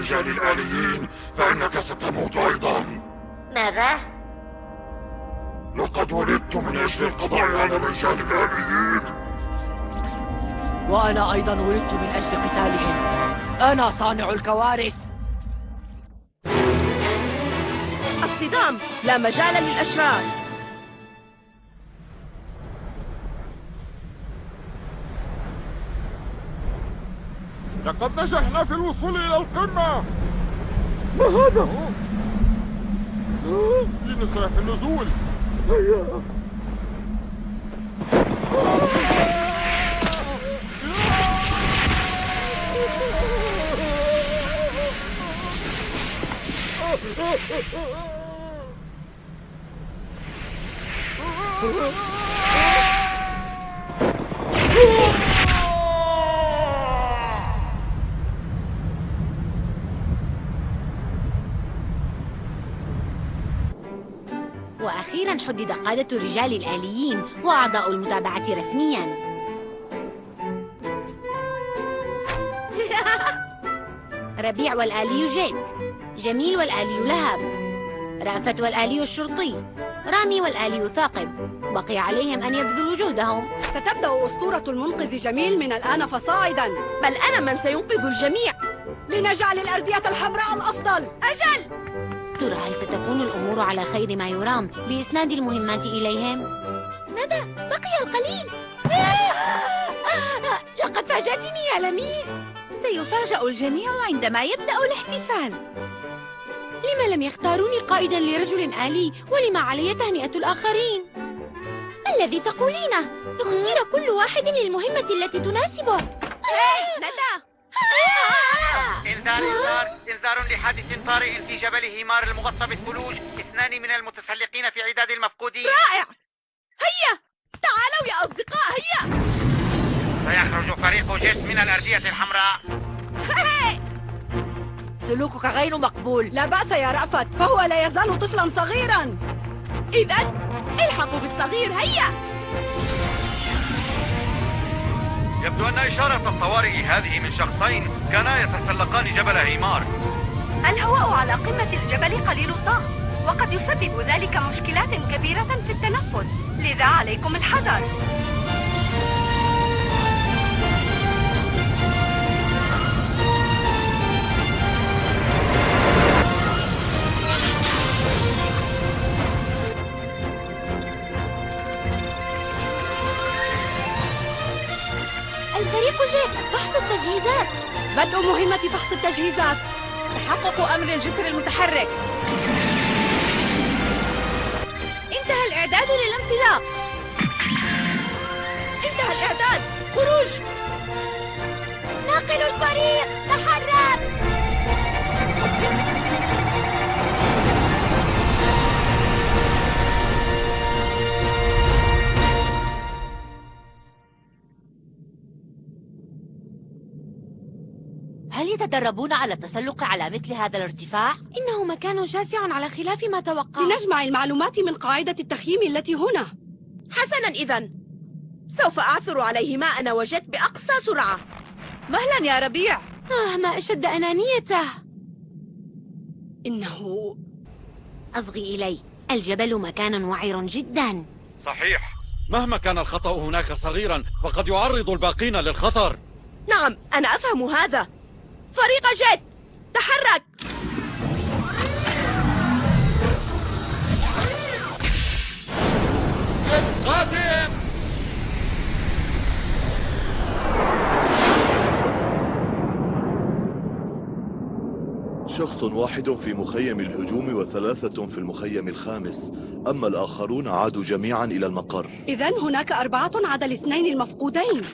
رجال الآليين فإنك ستموت أيضا. ماذا؟ لقد ولدت من أجل القضاء على الرجال الآليين. وأنا أيضا ولدت من أجل قتالهم. أنا صانع الكوارث. الصدام، لا مجال للأشرار. لقد نجحنا في الوصول إلى القمة. ما هذا؟ لنسرع في النزول. هيا. وأخيراً حدد قادة رجال الآليين وأعضاء المتابعة رسمياً. ربيع والآلي جيت، جميل والآلي لهب، رأفت والآلي الشرطي، رامي والآلي ثاقب. بقي عليهم أن يبذلوا جهدهم. ستبدأ أسطورة المنقذ جميل من الآن فصاعداً. بل أنا من سينقذ الجميع لنجعل الأردية الحمراء الأفضل. أجل! ترى هل ستكون الأمور على خير ما يرام بإسناد المهمات إليهم؟ ندى، بقي القليل. لقد فاجأتني يا لميس. سيفاجأ الجميع عندما يبدأ الاحتفال. لما لم يختاروني قائداً لرجل آلي؟ ولما علي تهنئة الآخرين؟ ما الذي تقولينه؟ اختير كل واحد للمهمة التي تناسبه. ندى! إنذار لحادث طارئ في جبل هيمار المغطى بالثلوج. 2 من المتسلقين في عداد المفقودين. رائع! هيا! تعالوا يا أصدقاء، هيا! سيخرج فريق جيت من الأردية الحمراء. سلوكك غير مقبول. لا بأس يا رأفت، فهو لا يزال طفلاً صغيراً. إذن الحقوا بالصغير، هيا! يبدو أن إشارة الطوارئ هذه من شخصين كانا يتسلقان جبل هيمار. الهواء على قمة الجبل قليل الضغط، وقد يسبب ذلك مشكلات كبيرة في التنفس، لذا عليكم الحذر. الفريق جيت، فحص التجهيزات. بدء مهمة فحص التجهيزات. تحقق أمر الجسر المتحرك. انتهى الإعداد للانطلاق. انتهى الإعداد، خروج. ناقل الفريق، تحرك. هل يتدربون على التسلق على مثل هذا الارتفاع؟ إنه مكان شاسع على خلاف ما توقعت. لنجمع المعلومات من قاعدة التخييم التي هنا. حسناً، إذن سوف أعثر عليهما أنا وجيت بأقصى سرعة. مهلاً يا ربيع. ما أشد أنانيته. إنه أصغي إلي، الجبل مكان وعر جداً. صحيح، مهما كان الخطأ هناك صغيراً فقد يعرض الباقين للخطر. نعم، أنا أفهم هذا. فريق جيت، تحرك. جيت قادم. شخص واحد في مخيم الهجوم و3 في المخيم الخامس، أما الآخرون عادوا جميعا إلى المقر. إذن هناك 4 عدا ال2 المفقودين.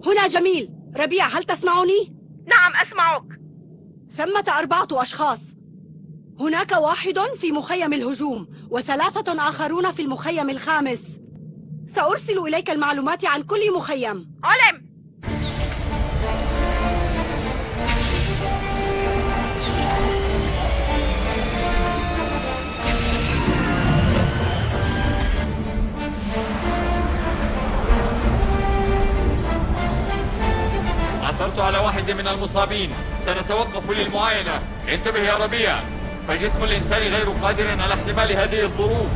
هنا جميل. ربيع، هل تسمعني؟ نعم، أسمعك. ثمة 4 أشخاص. هناك 1 في مخيم الهجوم و3 آخرون في المخيم الخامس. سأرسل إليك المعلومات عن كل مخيم. علم. عثرت على واحد واحد من المصابين. سنتوقف للمعاينة. انتبه يا ربيع، فجسم الإنسان غير قادر على احتمال هذه الظروف.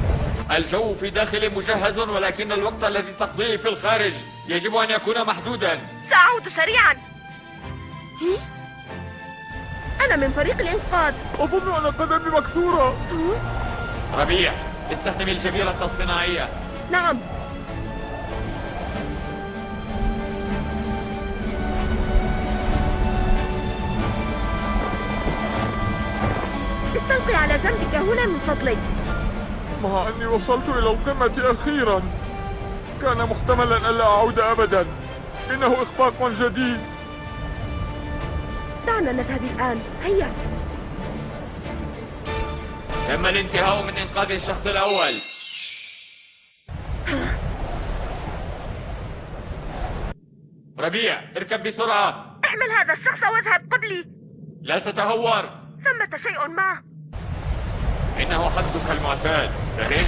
الجو في داخل مجهز، ولكن الوقت الذي تقضيه في الخارج يجب أن يكون محدودا. سأعود سريعا. أنا من فريق الإنقاذ. أظن أن قدمي مكسورة. ربيع، استخدم الجبيرة الصناعية. نعم. استلقي على جنبك هنا من فضلك. مع أني وصلت إلى القمة أخيرا، كان محتملا ألا أعود أبدا. إنه إخفاق جديد. دعنا نذهب الآن، هيا. تم الانتهاء من إنقاذ الشخص الأول. ربيع، اركب بسرعة. احمل هذا الشخص واذهب قبلي. لا تتهور. ثمة شيء ما. إنه حدك المعتاد، فهمت؟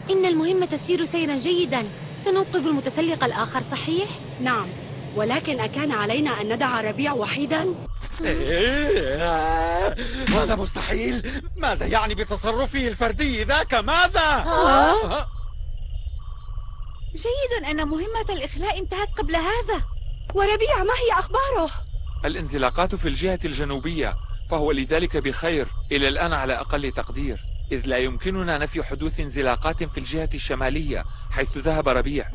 إن المهمة تسير سيرا جيدا. سننقذ المتسلق الآخر، صحيح؟ نعم، ولكن أكان علينا أن ندع ربيع وحيدا؟ هذا مستحيل. ماذا يعني بتصرفه الفردي ذاك؟ ماذا؟ جيد أن مهمة الإخلاء انتهت قبل هذا. وربيع ما هي أخباره؟ الانزلاقات في الجهة الجنوبية، فهو لذلك بخير إلى الآن على أقل تقدير، إذ لا يمكننا نفي حدوث انزلاقات في الجهة الشمالية حيث ذهب ربيع.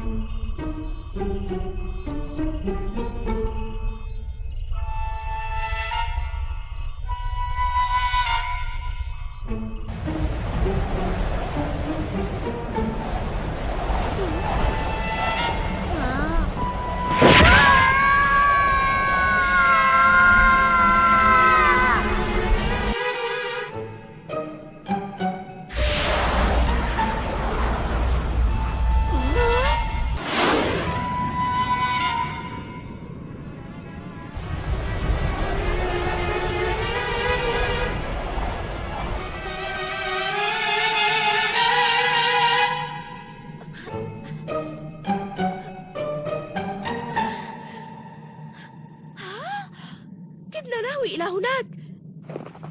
إلى هناك.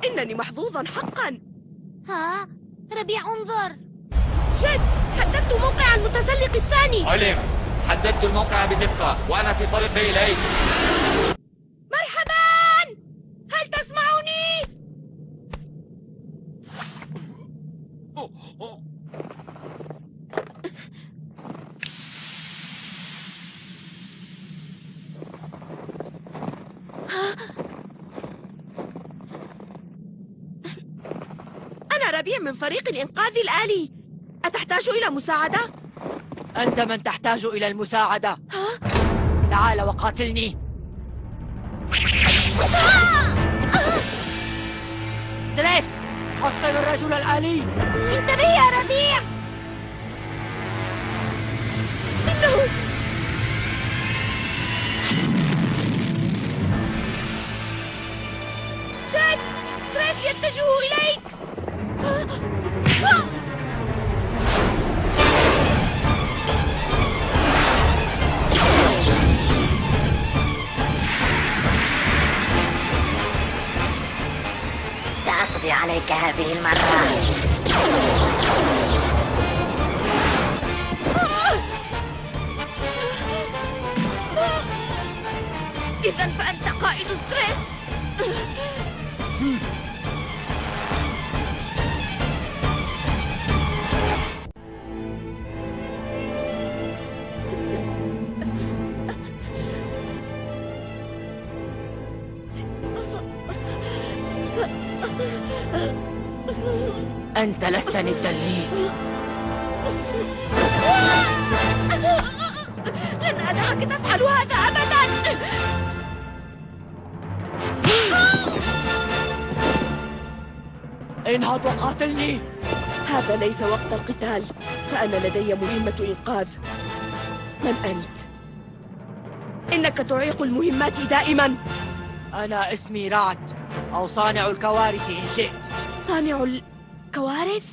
إنني محظوظا حقا. ها؟ ربيع انظر. جد، حددت موقع المتسلق الثاني. علم، حددت الموقع بدقة وأنا في طريقي إليك. مرحبا، هل تسمعني؟ أنا ربيع من فريق الإنقاذ الآلي. أتحتاج إلى مساعدة؟ أنت من تحتاج إلى المساعدة. تعال وقاتلني. ستريس، حطم الرجل الآلي. انتبه يا ربيع. إنه جد، ستريس يتجه إليك. سأقضي عليك هذه المرة. إذن فأنت قائد ستريس. أنت لست ندا لي. لن أدعك تفعل هذا أبدا. انهض وقاتلني. هذا ليس وقت القتال، فأنا لدي مهمة إنقاذ. من أنت؟ إنك تعيق المهمات دائما. أنا اسمي رعد، أو صانع الكوارث إن شئت. صانع الكوارث؟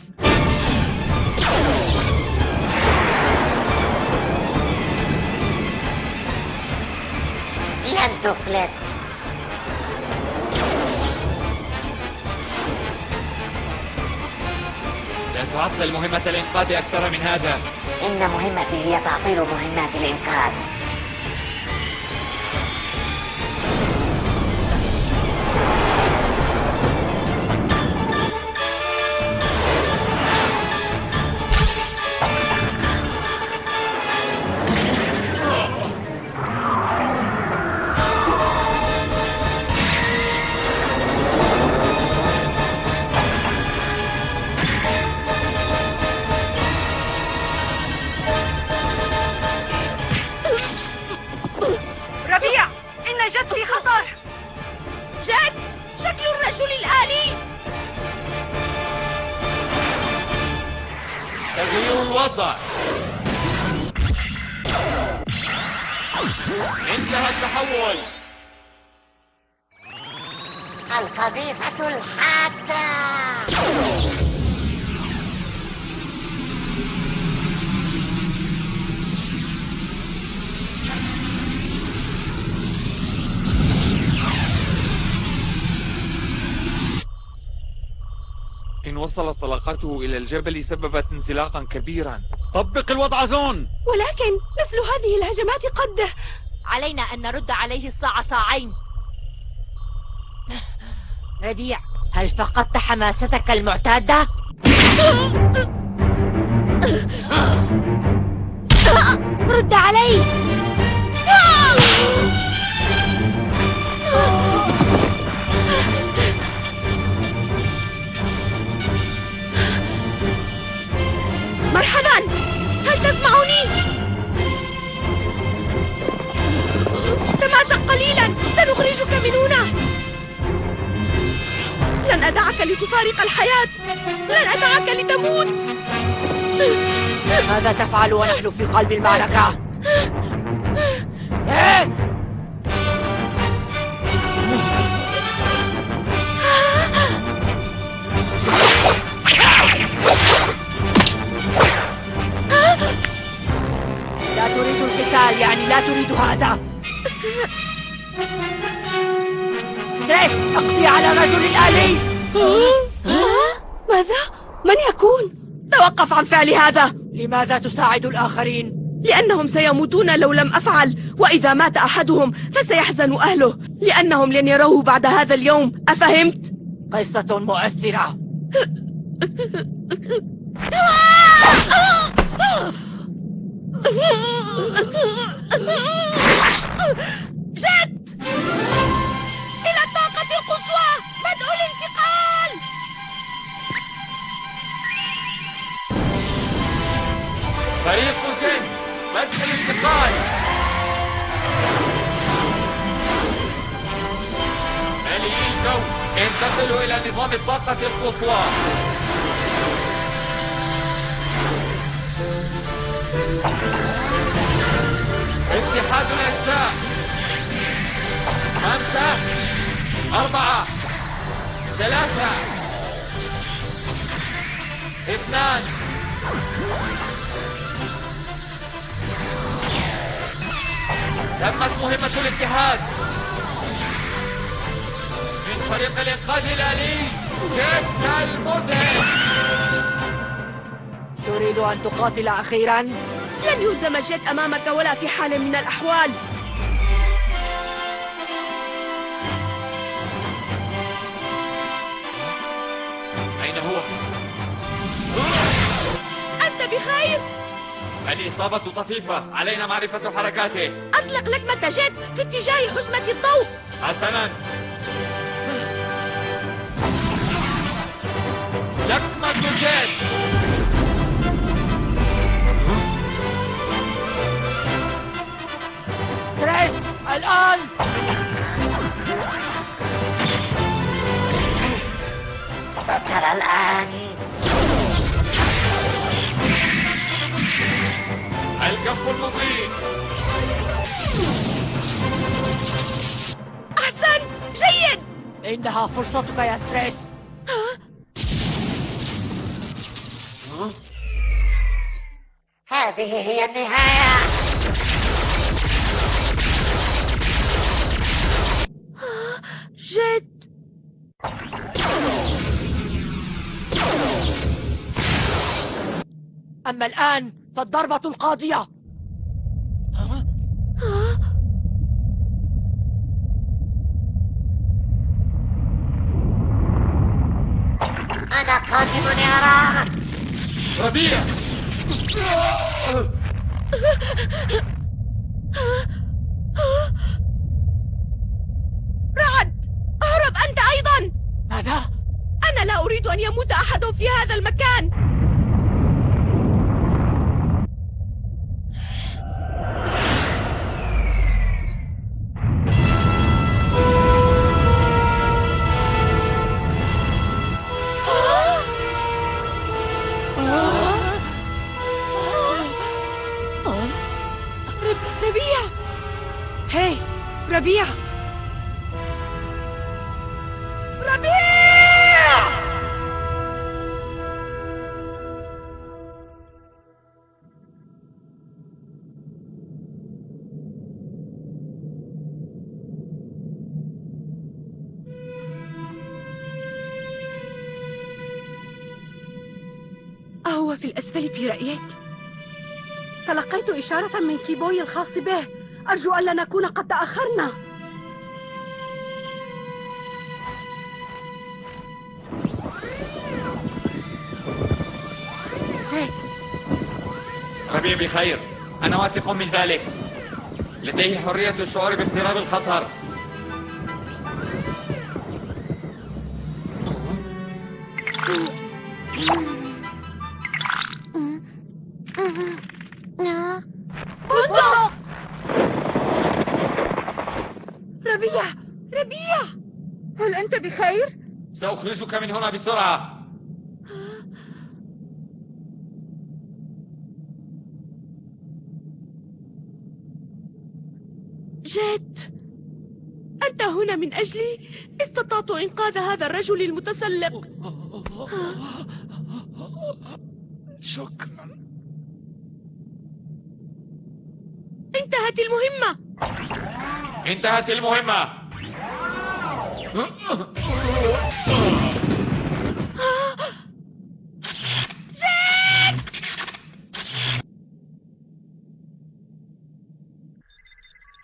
لن تفلت. لا تعطل مهمة الإنقاذ أكثر من هذا. إن مهمتي هي تعطيل مهمات الإنقاذ. ربيع، إن جد في خطر. جد، شكل الرجل الآلي. تغيير الوضع. انتهى التحول. القذيفة الحادة. إن وصلت طلقاته إلى الجبل سببت انزلاقا كبيرا. طبق الوضع زون. ولكن مثل هذه الهجمات قد... علينا أن نرد عليه الصاع صاعين. ربيع، هل فقدت حماستك المعتادة؟ رد علي. مرحبا، هل تسمعني؟ تماسك قليلا، سنخرجك من هنا. لن أدعك لتفارق الحياة، لن أدعك لتموت. ماذا تفعل ونحن في قلب المعركة؟ لا تريد القتال، يعني لا تريد هذا. ستريس، اقضي على الرجل الآلي. ماذا؟ من يكون؟ توقف عن فعل هذا. لماذا تساعد الآخرين؟ لأنهم سيموتون لو لم أفعل، وإذا مات أحدهم فسيحزن أهله، لأنهم لن يروه بعد هذا اليوم. أفهمت؟ قصة مؤثرة. جد! إلى الطاقة القصوى، بدء الانتقال. فريق جن، بدء الانتقال. آلي الجو، انتقلوا إلى نظام الطاقة القصوى. اتحاد الأجزاء. 5 4 3 2 تمت مهمة الاتحاد من فريق الإنقاذ الآلي جد المذهل. تريد أن تقاتل أخيرا؟ لن يهزم جد أمامك ولا في حال من الأحوال. أين هو؟ أنت بخير؟ الإصابة طفيفة، علينا معرفة حركاته. أطلق لكمة جد في اتجاه حزمة الضوء. حسنا، لكمة جد. ستريس، الآن. سترى الآن. الكف المضيء. أحسنت، جيد. إنها فرصتك يا ستريس. هذه هي النهاية. جيت. أما الآن فالضربة القاضية. أنا قادم يا رعد. ربيع! رعد، اهرب أنت أيضا. ماذا؟ أنا لا أريد أن يموت أحد في هذا المكان. ربيع. هاي ربيع. ربيع. أهو في الأسفل في رأيك؟ تلقيت إشارة من كيبوي الخاص به. أرجو ألا نكون قد تأخرنا. ربيع بخير، أنا واثق من ذلك. لديه حرية الشعور باقتراب الخطر. ربيع. ربيع، هل أنت بخير؟ سأخرجك من هنا بسرعة. جيت، أنت هنا من أجلي. استطعت إنقاذ هذا الرجل المتسلق. شكرا. انتهت المهمة. انتهت المهمة.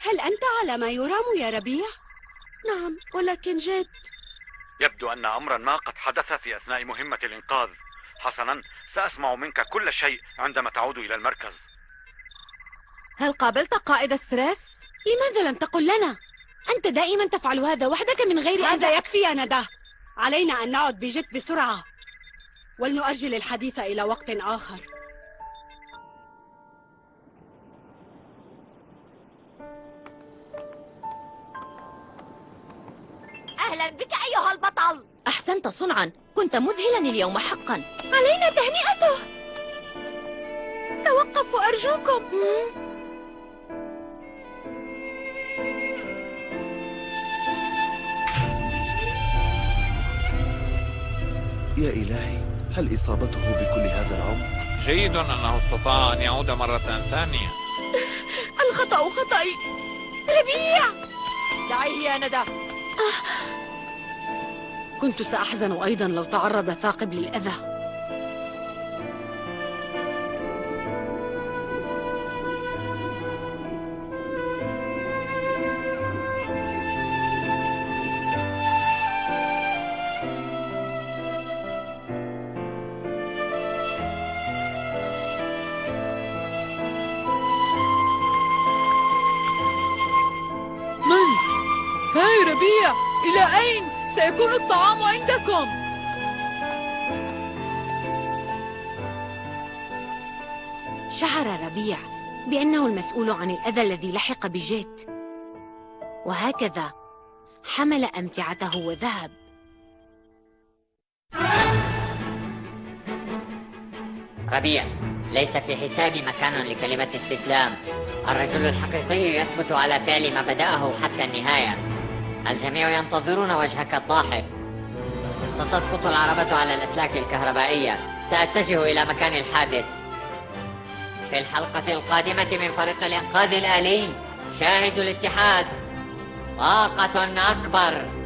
هل أنت على ما يرام يا ربيع؟ نعم، ولكن جيت. يبدو أن أمرا ما قد حدث في أثناء مهمة الإنقاذ. حسنا، سأسمع منك كل شيء عندما تعود إلى المركز. هل قابلت قائد ستريس؟ لماذا لم تقل لنا؟ أنت دائما تفعل هذا وحدك من غير هذا يكفي يا ندى. علينا أن نعد بجد بسرعة، ولنؤجل الحديث إلى وقت آخر. أهلا بك أيها البطل. أحسنت صنعا، كنت مذهلا اليوم حقا. علينا تهنئته. توقفوا أرجوكم. يا إلهي، هل إصابته بكل هذا العمر؟ جيد أنه استطاع أن يعود مرة ثانية. الخطأ خطأي. ربيع، دعيه يا ندى. كنت سأحزن أيضا لو تعرض ثاقب للأذى. هاي ربيع، إلى أين؟ سيكون الطعام عندكم. شعر ربيع بأنه المسؤول عن الأذى الذي لحق بجيت، وهكذا حمل أمتعته وذهب. ربيع، ليس في حسابي مكان لكلمة استسلام. الرجل الحقيقي يثبت على فعل ما بدأه حتى النهاية. الجميع ينتظرون وجهك الضاحك. ستسقط العربة على الأسلاك الكهربائية. سأتجه إلى مكان الحادث. في الحلقة القادمة من فريق الإنقاذ الآلي، شاهدوا الاتحاد، طاقة أكبر.